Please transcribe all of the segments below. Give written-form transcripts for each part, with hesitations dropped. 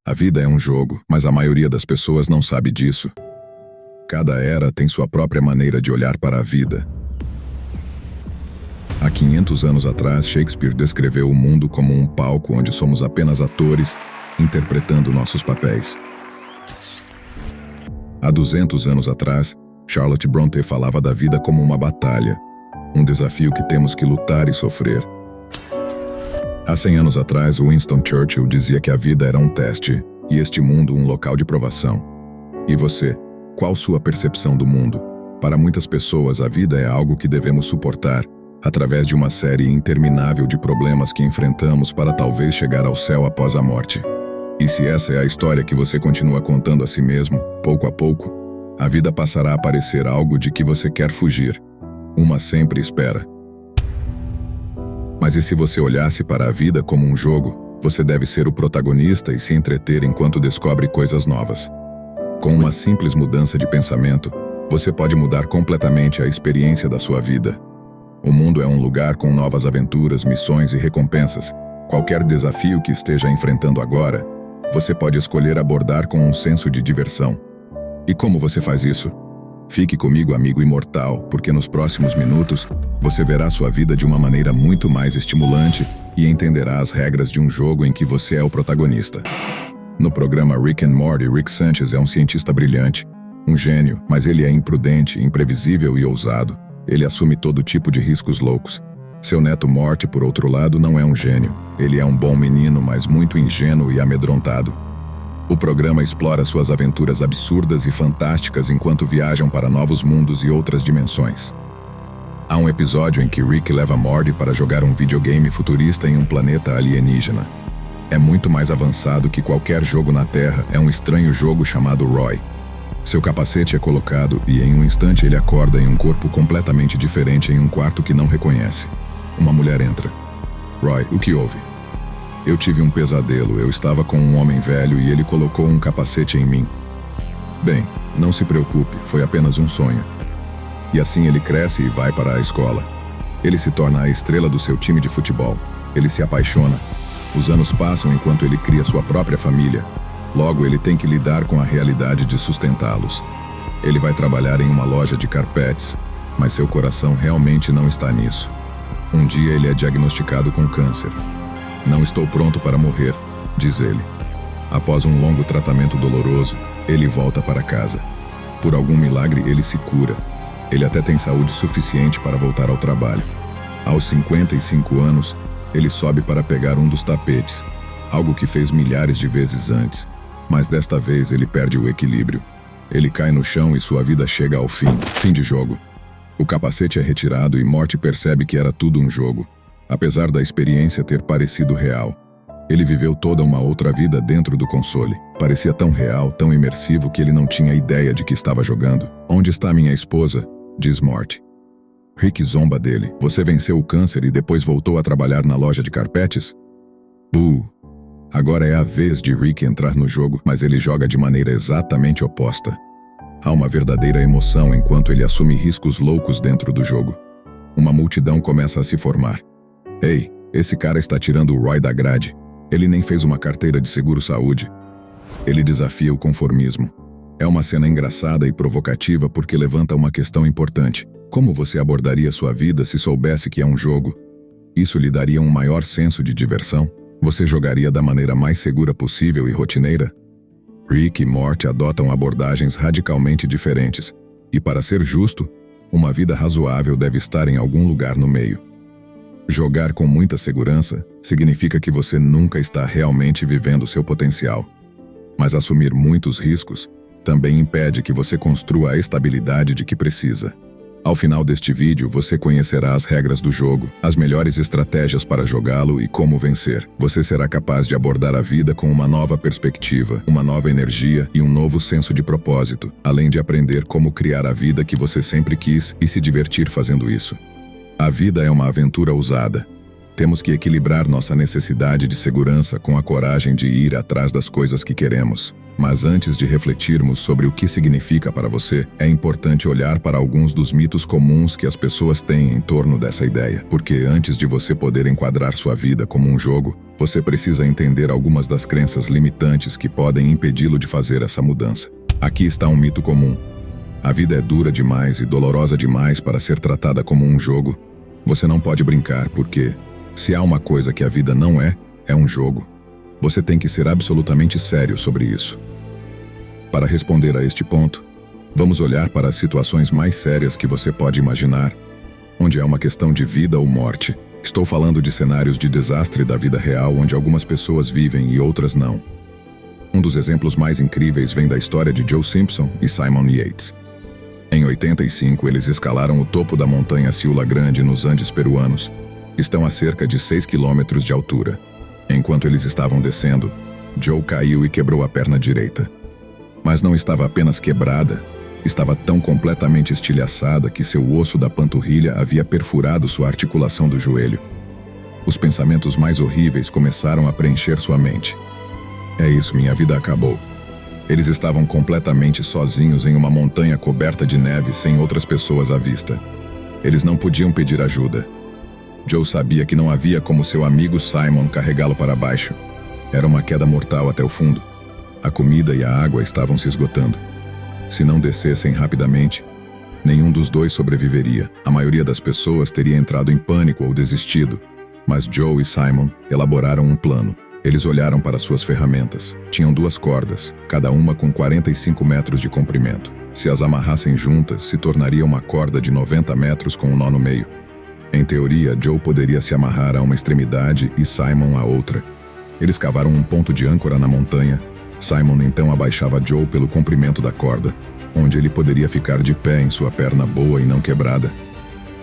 A vida é um jogo, mas a maioria das pessoas não sabe disso. Cada era tem sua própria maneira de olhar para a vida. Há 500 anos atrás, Shakespeare descreveu o mundo como um palco onde somos apenas atores, interpretando nossos papéis. Há 200 anos atrás, Charlotte Brontë falava da vida como uma batalha, um desafio que temos que lutar e sofrer. Há 100 anos atrás, Winston Churchill dizia que a vida era um teste, e este mundo um local de provação. E você, qual sua percepção do mundo? Para muitas pessoas, a vida é algo que devemos suportar, através de uma série interminável de problemas que enfrentamos para talvez chegar ao céu após a morte. E se essa é a história que você continua contando a si mesmo, pouco a pouco, a vida passará a parecer algo de que você quer fugir. Uma sempre espera. Mas e se você olhasse para a vida como um jogo, você deve ser o protagonista e se entreter enquanto descobre coisas novas. Com uma simples mudança de pensamento, você pode mudar completamente a experiência da sua vida. O mundo é um lugar com novas aventuras, missões e recompensas. Qualquer desafio que esteja enfrentando agora, você pode escolher abordar com um senso de diversão. E como você faz isso? Fique comigo, amigo imortal, porque nos próximos minutos, você verá sua vida de uma maneira muito mais estimulante e entenderá as regras de um jogo em que você é o protagonista. No programa Rick and Morty, Rick Sanchez é um cientista brilhante, um gênio, mas ele é imprudente, imprevisível e ousado. Ele assume todo tipo de riscos loucos. Seu neto Morty, por outro lado, não é um gênio. Ele é um bom menino, mas muito ingênuo e amedrontado. O programa explora suas aventuras absurdas e fantásticas enquanto viajam para novos mundos e outras dimensões. Há um episódio em que Rick leva Morty para jogar um videogame futurista em um planeta alienígena. É muito mais avançado que qualquer jogo na Terra, é um estranho jogo chamado Roy. Seu capacete é colocado e em um instante ele acorda em um corpo completamente diferente em um quarto que não reconhece. Uma mulher entra. Roy, o que houve? Eu tive um pesadelo, eu estava com um homem velho e ele colocou um capacete em mim. Bem, não se preocupe, foi apenas um sonho. E assim ele cresce e vai para a escola. Ele se torna a estrela do seu time de futebol. Ele se apaixona. Os anos passam enquanto ele cria sua própria família. Logo, ele tem que lidar com a realidade de sustentá-los. Ele vai trabalhar em uma loja de carpetes, mas seu coração realmente não está nisso. Um dia ele é diagnosticado com câncer. Não estou pronto para morrer, diz ele. Após um longo tratamento doloroso, ele volta para casa. Por algum milagre, ele se cura. Ele até tem saúde suficiente para voltar ao trabalho. Aos 55 anos, ele sobe para pegar um dos tapetes, algo que fez milhares de vezes antes. Mas desta vez ele perde o equilíbrio. Ele cai no chão e sua vida chega ao fim. Fim de jogo. O capacete é retirado e Morty percebe que era tudo um jogo. Apesar da experiência ter parecido real, ele viveu toda uma outra vida dentro do console. Parecia tão real, tão imersivo que ele não tinha ideia de que estava jogando. Onde está minha esposa? Diz Morty. Rick zomba dele. Você venceu o câncer e depois voltou a trabalhar na loja de carpetes? Agora é a vez de Rick entrar no jogo, mas ele joga de maneira exatamente oposta. Há uma verdadeira emoção enquanto ele assume riscos loucos dentro do jogo. Uma multidão começa a se formar. Ei, esse cara está tirando o Roy da grade. Ele nem fez uma carteira de seguro-saúde. Ele desafia o conformismo. É uma cena engraçada e provocativa porque levanta uma questão importante. Como você abordaria sua vida se soubesse que é um jogo? Isso lhe daria um maior senso de diversão? Você jogaria da maneira mais segura possível e rotineira? Rick e Morty adotam abordagens radicalmente diferentes. E para ser justo, uma vida razoável deve estar em algum lugar no meio. Jogar com muita segurança significa que você nunca está realmente vivendo seu potencial. Mas assumir muitos riscos também impede que você construa a estabilidade de que precisa. Ao final deste vídeo, você conhecerá as regras do jogo, as melhores estratégias para jogá-lo e como vencer. Você será capaz de abordar a vida com uma nova perspectiva, uma nova energia e um novo senso de propósito, além de aprender como criar a vida que você sempre quis e se divertir fazendo isso. A vida é uma aventura ousada. Temos que equilibrar nossa necessidade de segurança com a coragem de ir atrás das coisas que queremos. Mas antes de refletirmos sobre o que significa para você, é importante olhar para alguns dos mitos comuns que as pessoas têm em torno dessa ideia. Porque antes de você poder enquadrar sua vida como um jogo, você precisa entender algumas das crenças limitantes que podem impedi-lo de fazer essa mudança. Aqui está um mito comum. A vida é dura demais e dolorosa demais para ser tratada como um jogo. Você não pode brincar porque, se há uma coisa que a vida não é, é um jogo. Você tem que ser absolutamente sério sobre isso. Para responder a este ponto, vamos olhar para as situações mais sérias que você pode imaginar, onde é uma questão de vida ou morte. Estou falando de cenários de desastre da vida real onde algumas pessoas vivem e outras não. Um dos exemplos mais incríveis vem da história de Joe Simpson e Simon Yates. Em 85, eles escalaram o topo da montanha Ciula Grande nos Andes peruanos. Estão a cerca de 6 quilômetros de altura. Enquanto eles estavam descendo, Joe caiu e quebrou a perna direita. Mas não estava apenas quebrada, estava tão completamente estilhaçada que seu osso da panturrilha havia perfurado sua articulação do joelho. Os pensamentos mais horríveis começaram a preencher sua mente. É isso, minha vida acabou. Eles estavam completamente sozinhos em uma montanha coberta de neve sem outras pessoas à vista. Eles não podiam pedir ajuda. Joe sabia que não havia como seu amigo Simon carregá-lo para baixo. Era uma queda mortal até o fundo. A comida e a água estavam se esgotando. Se não descessem rapidamente, nenhum dos dois sobreviveria. A maioria das pessoas teria entrado em pânico ou desistido. Mas Joe e Simon elaboraram um plano. Eles olharam para suas ferramentas. Tinham 2 cordas, cada uma com 45 metros de comprimento. Se as amarrassem juntas, se tornaria uma corda de 90 metros com um nó no meio. Em teoria, Joe poderia se amarrar a uma extremidade e Simon a outra. Eles cavaram um ponto de âncora na montanha. Simon então abaixava Joe pelo comprimento da corda, onde ele poderia ficar de pé em sua perna boa e não quebrada.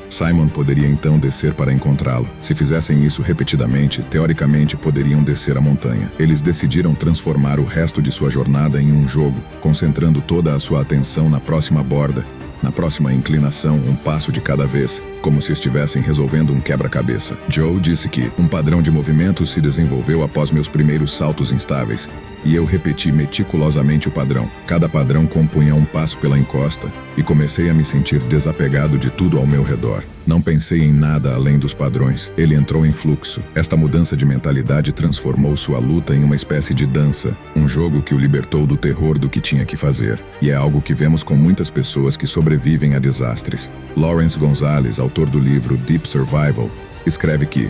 Simon poderia então descer para encontrá-lo. Se fizessem isso repetidamente, teoricamente poderiam descer a montanha. Eles decidiram transformar o resto de sua jornada em um jogo, concentrando toda a sua atenção na próxima borda, na próxima inclinação, um passo de cada vez, como se estivessem resolvendo um quebra-cabeça. Joe disse que um padrão de movimento se desenvolveu após meus primeiros saltos instáveis, e eu repeti meticulosamente o padrão. Cada padrão compunha um passo pela encosta, e comecei a me sentir desapegado de tudo ao meu redor. Não pensei em nada além dos padrões. Ele entrou em fluxo. Esta mudança de mentalidade transformou sua luta em uma espécie de dança, um jogo que o libertou do terror do que tinha que fazer. E é algo que vemos com muitas pessoas que sobrevivem a desastres. Lawrence Gonzalez, autor do livro Deep Survival, escreve que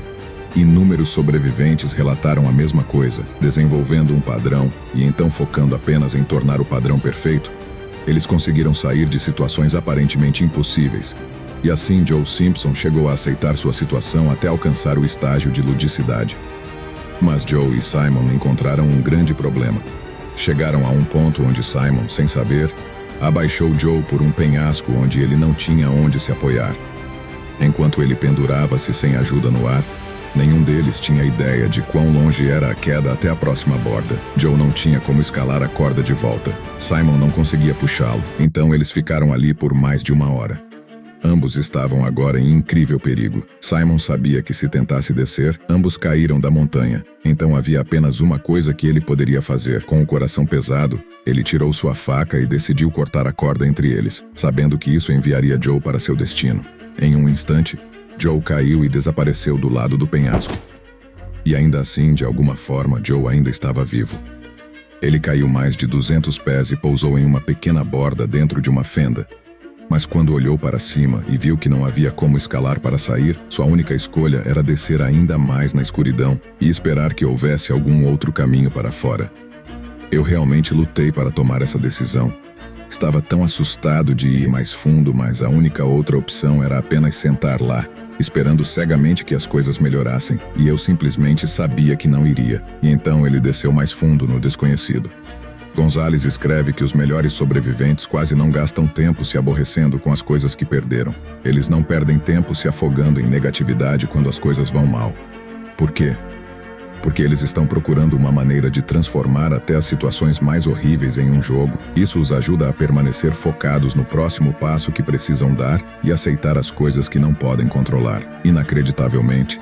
inúmeros sobreviventes relataram a mesma coisa, desenvolvendo um padrão e então focando apenas em tornar o padrão perfeito. Eles conseguiram sair de situações aparentemente impossíveis. E assim Joe Simpson chegou a aceitar sua situação até alcançar o estágio de ludicidade. Mas Joe e Simon encontraram um grande problema. Chegaram a um ponto onde Simon, sem saber, abaixou Joe por um penhasco onde ele não tinha onde se apoiar. Enquanto ele pendurava-se sem ajuda no ar, nenhum deles tinha ideia de quão longe era a queda até a próxima borda. Joe não tinha como escalar a corda de volta. Simon não conseguia puxá-lo, então eles ficaram ali por mais de 1 hora. Ambos estavam agora em incrível perigo. Simon sabia que se tentasse descer, ambos caíram da montanha. Então havia apenas uma coisa que ele poderia fazer. Com o coração pesado, ele tirou sua faca e decidiu cortar a corda entre eles, sabendo que isso enviaria Joe para seu destino. Em um instante, Joe caiu e desapareceu do lado do penhasco. E ainda assim, de alguma forma, Joe ainda estava vivo. Ele caiu mais de 200 pés e pousou em uma pequena borda dentro de uma fenda. Mas quando olhou para cima e viu que não havia como escalar para sair, sua única escolha era descer ainda mais na escuridão e esperar que houvesse algum outro caminho para fora. Eu realmente lutei para tomar essa decisão. Estava tão assustado de ir mais fundo, mas a única outra opção era apenas sentar lá, esperando cegamente que as coisas melhorassem, e eu simplesmente sabia que não iria. E então ele desceu mais fundo no desconhecido. Gonzalez escreve que os melhores sobreviventes quase não gastam tempo se aborrecendo com as coisas que perderam. Eles não perdem tempo se afogando em negatividade quando as coisas vão mal. Por quê? Porque eles estão procurando uma maneira de transformar até as situações mais horríveis em um jogo. Isso os ajuda a permanecer focados no próximo passo que precisam dar e aceitar as coisas que não podem controlar. Inacreditavelmente,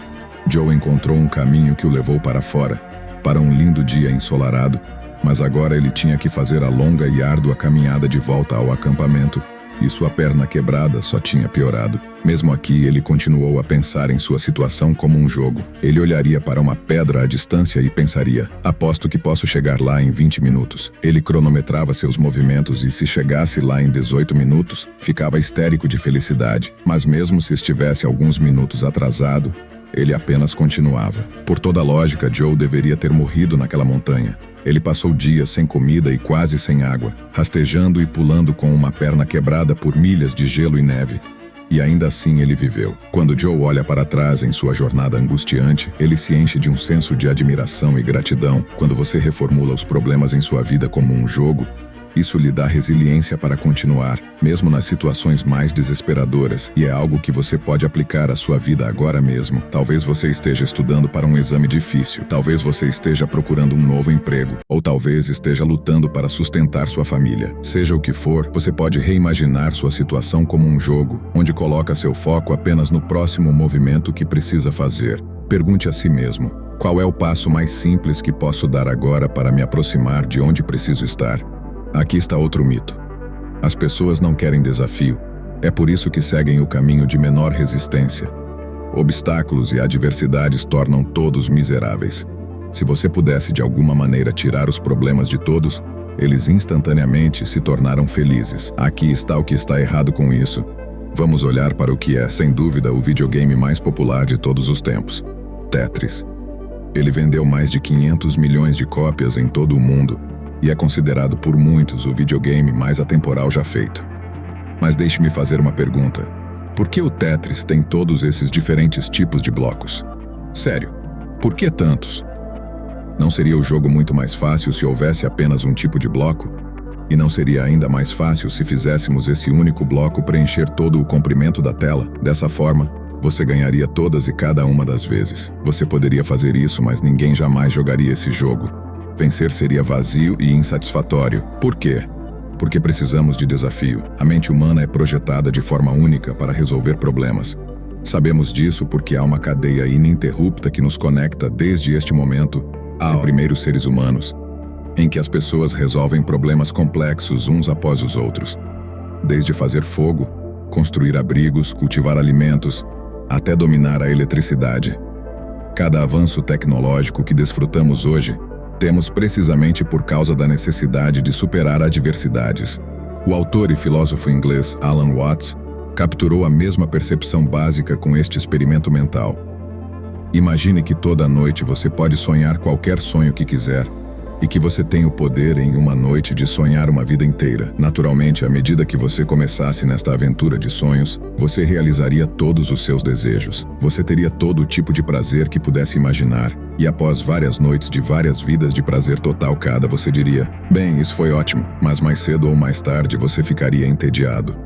Joe encontrou um caminho que o levou para fora, para um lindo dia ensolarado, mas agora ele tinha que fazer a longa e árdua caminhada de volta ao acampamento, e sua perna quebrada só tinha piorado. Mesmo aqui, ele continuou a pensar em sua situação como um jogo. Ele olharia para uma pedra à distância e pensaria: aposto que posso chegar lá em 20 minutos. Ele cronometrava seus movimentos e, se chegasse lá em 18 minutos, ficava histérico de felicidade. Mas mesmo se estivesse alguns minutos atrasado, ele apenas continuava. Por toda lógica, Joe deveria ter morrido naquela montanha. Ele passou dias sem comida e quase sem água, rastejando e pulando com uma perna quebrada por milhas de gelo e neve. E ainda assim ele viveu. Quando Joe olha para trás em sua jornada angustiante, ele se enche de um senso de admiração e gratidão. Quando você reformula os problemas em sua vida como um jogo, isso lhe dá resiliência para continuar, mesmo nas situações mais desesperadoras, e é algo que você pode aplicar à sua vida agora mesmo. Talvez você esteja estudando para um exame difícil, talvez você esteja procurando um novo emprego, ou talvez esteja lutando para sustentar sua família. Seja o que for, você pode reimaginar sua situação como um jogo, onde coloca seu foco apenas no próximo movimento que precisa fazer. Pergunte a si mesmo: qual é o passo mais simples que posso dar agora para me aproximar de onde preciso estar? Aqui está outro mito. As pessoas não querem desafio. É por isso que seguem o caminho de menor resistência. Obstáculos e adversidades tornam todos miseráveis. Se você pudesse de alguma maneira tirar os problemas de todos, eles instantaneamente se tornaram felizes. Aqui está o que está errado com isso. Vamos olhar para o que é, sem dúvida, o videogame mais popular de todos os tempos: Tetris. Ele vendeu mais de 500 milhões de cópias em todo o mundo, e é considerado por muitos o videogame mais atemporal já feito. Mas deixe-me fazer uma pergunta: por que o Tetris tem todos esses diferentes tipos de blocos? Sério, por que tantos? Não seria o jogo muito mais fácil se houvesse apenas um tipo de bloco? E não seria ainda mais fácil se fizéssemos esse único bloco preencher todo o comprimento da tela? Dessa forma, você ganharia todas e cada uma das vezes. Você poderia fazer isso, mas ninguém jamais jogaria esse jogo. Vencer seria vazio e insatisfatório. Por quê? Porque precisamos de desafio. A mente humana é projetada de forma única para resolver problemas. Sabemos disso porque há uma cadeia ininterrupta que nos conecta desde este momento aos primeiros seres humanos, em que as pessoas resolvem problemas complexos uns após os outros. Desde fazer fogo, construir abrigos, cultivar alimentos, até dominar a eletricidade. Cada avanço tecnológico que desfrutamos hoje temos precisamente por causa da necessidade de superar adversidades. O autor e filósofo inglês Alan Watts capturou a mesma percepção básica com este experimento mental. Imagine que toda noite você pode sonhar qualquer sonho que quiser, e que você tem o poder em uma noite de sonhar uma vida inteira. Naturalmente, à medida que você começasse nesta aventura de sonhos, você realizaria todos os seus desejos. Você teria todo o tipo de prazer que pudesse imaginar, e após várias noites de várias vidas de prazer total cada, você diria: bem, isso foi ótimo, mas mais cedo ou mais tarde você ficaria entediado.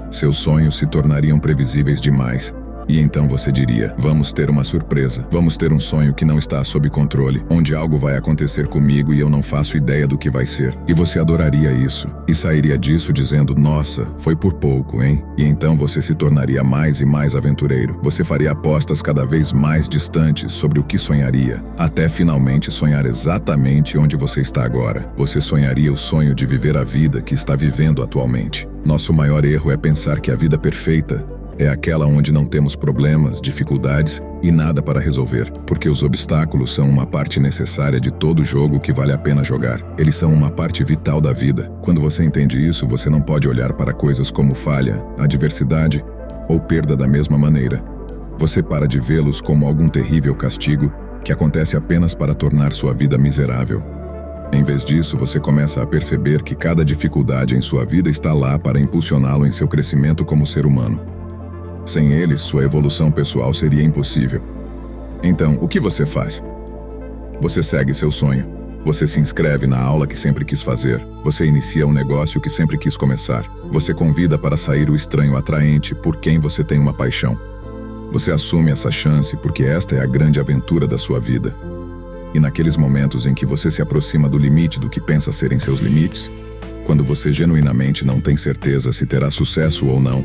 Seus sonhos se tornariam previsíveis demais. E então você diria: vamos ter uma surpresa, vamos ter um sonho que não está sob controle, onde algo vai acontecer comigo e eu não faço ideia do que vai ser. E você adoraria isso, e sairia disso dizendo: nossa, foi por pouco, hein? E então você se tornaria mais e mais aventureiro. Você faria apostas cada vez mais distantes sobre o que sonharia, até finalmente sonhar exatamente onde você está agora. Você sonharia o sonho de viver a vida que está vivendo atualmente. Nosso maior erro é pensar que a vida perfeita é aquela onde não temos problemas, dificuldades e nada para resolver, porque os obstáculos são uma parte necessária de todo jogo que vale a pena jogar. Eles são uma parte vital da vida. Quando você entende isso, você não pode olhar para coisas como falha, adversidade ou perda da mesma maneira. Você para de vê-los como algum terrível castigo que acontece apenas para tornar sua vida miserável. Em vez disso, você começa a perceber que cada dificuldade em sua vida está lá para impulsioná-lo em seu crescimento como ser humano. Sem eles, sua evolução pessoal seria impossível. Então, o que você faz? Você segue seu sonho. Você se inscreve na aula que sempre quis fazer. Você inicia um negócio que sempre quis começar. Você convida para sair o estranho atraente por quem você tem uma paixão. Você assume essa chance porque esta é a grande aventura da sua vida. E naqueles momentos em que você se aproxima do limite do que pensa serem seus limites, quando você genuinamente não tem certeza se terá sucesso ou não,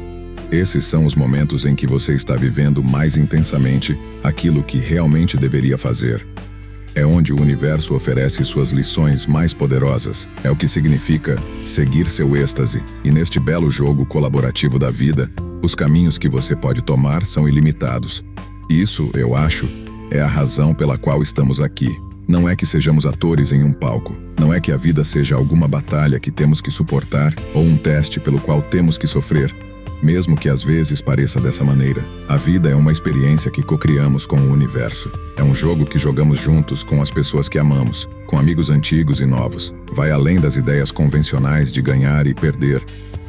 Esses são os momentos em que você está vivendo mais intensamente aquilo que realmente deveria fazer. É onde o universo oferece suas lições mais poderosas. É o que significa seguir seu êxtase. E neste belo jogo colaborativo da vida, os caminhos que você pode tomar são ilimitados. Isso, eu acho, é a razão pela qual estamos aqui. Não é que sejamos atores em um palco. Não é que a vida seja alguma batalha que temos que suportar ou um teste pelo qual temos que sofrer. Mesmo que às vezes pareça dessa maneira, a vida é uma experiência que cocriamos com o universo. É um jogo que jogamos juntos com as pessoas que amamos, com amigos antigos e novos. Vai além das ideias convencionais de ganhar e perder,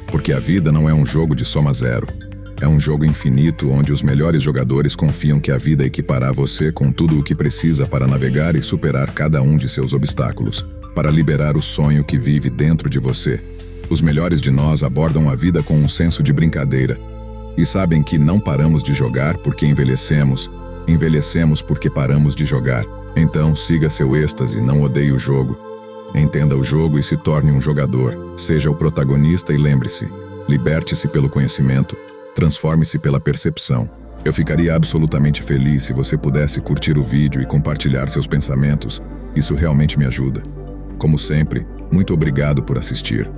porque a vida não é um jogo de soma zero. É um jogo infinito onde os melhores jogadores confiam que a vida equipará você com tudo o que precisa para navegar e superar cada um de seus obstáculos, para liberar o sonho que vive dentro de você. Os melhores de nós abordam a vida com um senso de brincadeira e sabem que não paramos de jogar porque envelhecemos porque paramos de jogar. Então, siga seu êxtase, não odeie o jogo. Entenda o jogo e se torne um jogador. Seja o protagonista e lembre-se, liberte-se pelo conhecimento, transforme-se pela percepção. Eu ficaria absolutamente feliz se você pudesse curtir o vídeo e compartilhar seus pensamentos. Isso realmente me ajuda. Como sempre, muito obrigado por assistir.